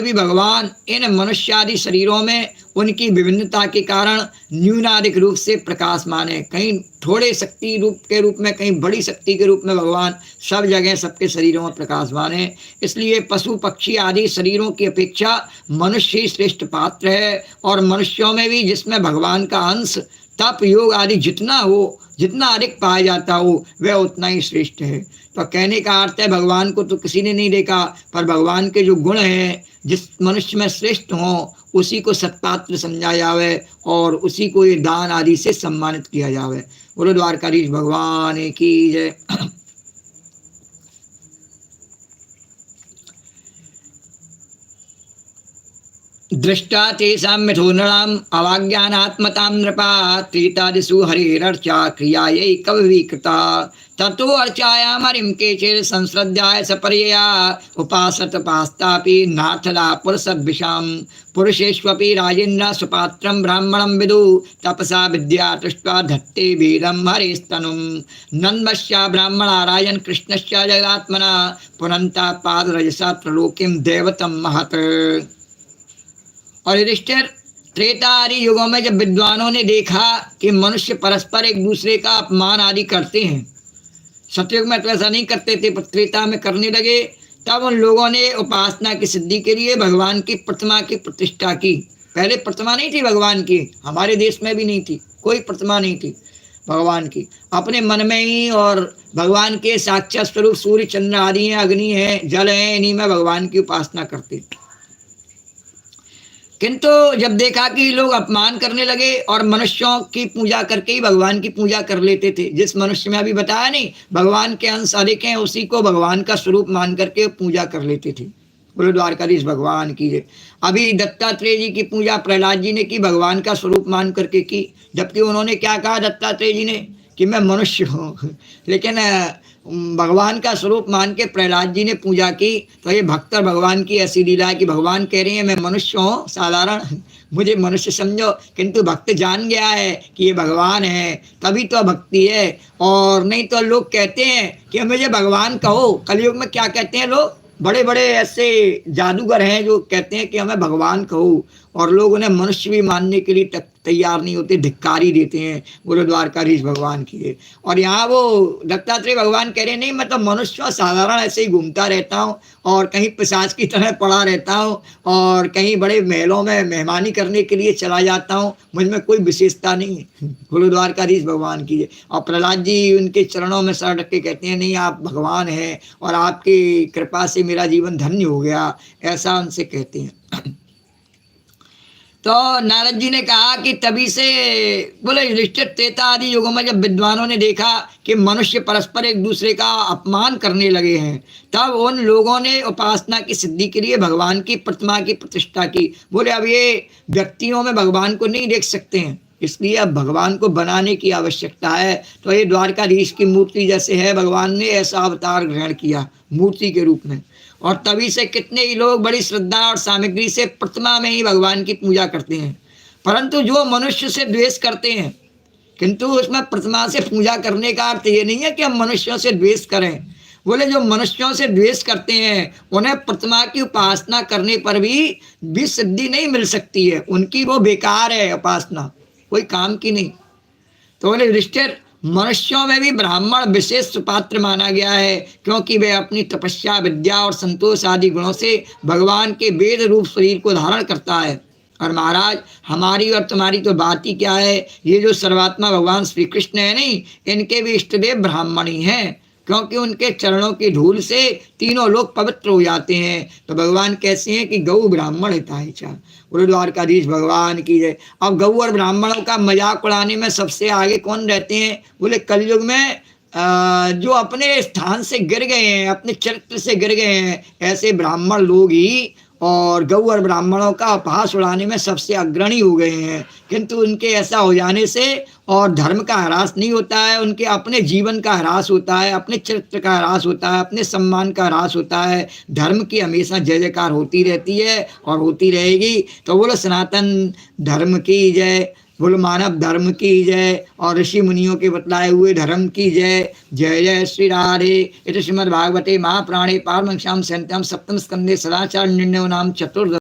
भी भगवान इन मनुष्यादि शरीरों में उनकी विभिन्नता के कारण न्यूनाधिक रूप से प्रकाशमान है। कहीं थोड़े शक्ति रूप के रूप में, कहीं बड़ी शक्ति के रूप में भगवान सब जगह सबके शरीरों में प्रकाशमान है। इसलिए पशु पक्षी आदि शरीरों की अपेक्षा मनुष्य ही श्रेष्ठ पात्र है। और मनुष्यों में भी जिसमें भगवान का अंश तप योग आदि जितना हो, जितना अधिक पाया जाता हो, वह उतना ही श्रेष्ठ है। तो कहने का अर्थ है भगवान को तो किसी ने नहीं देखा, पर भगवान के जो गुण हैं जिस मनुष्य में श्रेष्ठ हों उसी को सत्पात्र समझा जावे और उसी को ये दान आदि से सम्मानित किया जावे। बोलो द्वारकाधीश भगवान की जय। दृष्टा तेषां मिथो नृणाम् अवाज्ञानात्मतां नृपा त्रेतादिषु हरेरर्चा क्रियायै कविकृता ततो अर्चायां हरिं केचित् संश्रद्धाय सपर्यया उपासत पास्तापि नाथदा पुरुषद्विषां पुरुषेष्वपि राजेन्द्र सुपात्रं ब्राह्मणं विदु तपसा विद्या दृष्ट्वा धत्ते वेदं हरेस्तनुं नन्मस्या ब्राह्मणा राजन् कृष्णस्य जगदात्मना पुनन्ता पादरजसा त्रलोकीं दैवतं महत्। और युधिष्ठिर, त्रेता आदि युगों में जब विद्वानों ने देखा कि मनुष्य परस्पर एक दूसरे का अपमान आदि करते हैं, सतयुग में तो ऐसा नहीं करते थे पर त्रेता में करने लगे, तब उन लोगों ने उपासना की सिद्धि के लिए भगवान की प्रतिमा की प्रतिष्ठा की। पहले प्रतिमा नहीं थी भगवान की, हमारे देश में भी नहीं थी, कोई प्रतिमा नहीं थी भगवान की। अपने मन में ही और भगवान के साक्षात स्वरूप सूर्य चंद्र आदि हैं, अग्नि है, जल है, इन्हीं में भगवान की उपासना करते। किंतु जब देखा कि लोग अपमान करने लगे और मनुष्यों की पूजा करके ही भगवान की पूजा कर लेते थे, जिस मनुष्य में अभी बताया नहीं भगवान के अंश अधिक हैं उसी को भगवान का स्वरूप मान करके पूजा कर लेते थे। बोलो द्वारकाधीश भगवान की जय। अभी दत्तात्रेय जी की पूजा प्रहलाद जी ने की, भगवान का स्वरूप मान करके की, जबकि उन्होंने क्या कहा दत्तात्रेय जी ने कि मैं मनुष्य हूँ, लेकिन भगवान का स्वरूप मान के प्रहलाद जी ने पूजा की। तो ये भक्त भगवान की ऐसी लीला है कि भगवान कह रहे हैं मैं मनुष्य हूँ साधारण, मुझे मनुष्य समझो, किंतु भक्त जान गया है कि ये भगवान है, तभी तो भक्ति है। और नहीं तो लोग कहते हैं कि मुझे भगवान कहो। कलयुग में क्या कहते हैं लोग, बड़े बड़े ऐसे जादूगर हैं जो कहते हैं कि हमें भगवान कहो, और लोग उन्हें मनुष्य भी मानने के लिए तैयार नहीं होते, धिक्कारी देते हैं। बोलो द्वारकाधीश भगवान की। और यहाँ वो दत्तात्रेय भगवान कह रहे नहीं मैं तो मनुष्य साधारण ऐसे ही घूमता रहता हूँ और कहीं पिशाच की तरह पड़ा रहता हूँ और कहीं बड़े महलों में मेहमानी करने के लिए चला जाता हूँ, मुझ में कोई विशेषता नहीं है। बोलो द्वारकाधीश भगवान की। और प्रहलाद जी उनके चरणों में सर रख के कहते हैं नहीं आप भगवान हैं और आपकी कृपा से मेरा जीवन धन्य हो गया, ऐसा उनसे कहते हैं। तो नारद जी ने कहा कि तभी से बोले युधिष्ठिर, त्रेता आदि युगों में जब विद्वानों ने देखा कि मनुष्य परस्पर एक दूसरे का अपमान करने लगे हैं, तब उन लोगों ने उपासना की सिद्धि के लिए भगवान की प्रतिमा की प्रतिष्ठा की। बोले अब ये व्यक्तियों में भगवान को नहीं देख सकते हैं, इसलिए अब भगवान को बनाने की आवश्यकता है। तो ये द्वारकाधीश की मूर्ति जैसे है, भगवान ने ऐसा अवतार ग्रहण किया मूर्ति के रूप में। और तभी से कितने ही लोग बड़ी श्रद्धा और सामग्री से प्रतिमा में ही भगवान की पूजा करते हैं। परंतु जो मनुष्य से द्वेष करते हैं, किंतु उसमें प्रतिमा से पूजा करने का अर्थ ये नहीं है कि हम मनुष्यों से द्वेष करें। बोले जो मनुष्यों से द्वेष करते हैं उन्हें प्रतिमा की उपासना करने पर भी सिद्धि नहीं मिल सकती है, उनकी वो बेकार है उपासना, कोई काम की नहीं। तो बोले युधिष्ठिर, मनुष्यों में भी ब्राह्मण विशेष पात्र माना गया है, क्योंकि वे अपनी तपस्या विद्या और संतोष आदि गुणों से भगवान के वेद रूप शरीर को धारण करता है। और महाराज हमारी और तुम्हारी तो बात ही क्या है, ये जो सर्वात्मा भगवान श्री कृष्ण है नहीं, इनके भी इष्टदेव ब्राह्मण ही हैं, क्योंकि उनके चरणों की धूल से तीनों लोग पवित्र हो जाते हैं। तो भगवान कैसे हैं कि गौ ब्राह्मण हिताय च। बोलो द्वारकाधीश भगवान की जय। अब गौ और ब्राह्मणों का मजाक उड़ाने में सबसे आगे कौन रहते हैं? बोले कलयुग में जो अपने स्थान से गिर गए हैं, अपने चरित्र से गिर गए हैं, ऐसे ब्राह्मण लोग ही और गौ और ब्राह्मणों का अपहास उड़ाने में सबसे अग्रणी हो गए हैं। किंतु उनके ऐसा हो जाने से और धर्म का ह्रास नहीं होता है, उनके अपने जीवन का ह्रास होता है, अपने चरित्र का ह्रास होता है, अपने सम्मान का ह्रास होता है। धर्म की हमेशा जय जयकार होती रहती है और होती रहेगी। तो बोलो सनातन धर्म की जय, बोलो मानव धर्म की जय और ऋषि मुनियों के बतलाए हुए धर्म की जय। जय जय श्री राधे। इति श्रीमद्भागवते महापुराणे पारमहंस्यां संहितायां सप्तम स्कंदे सदाचार निर्णयो नाम चतुर्दश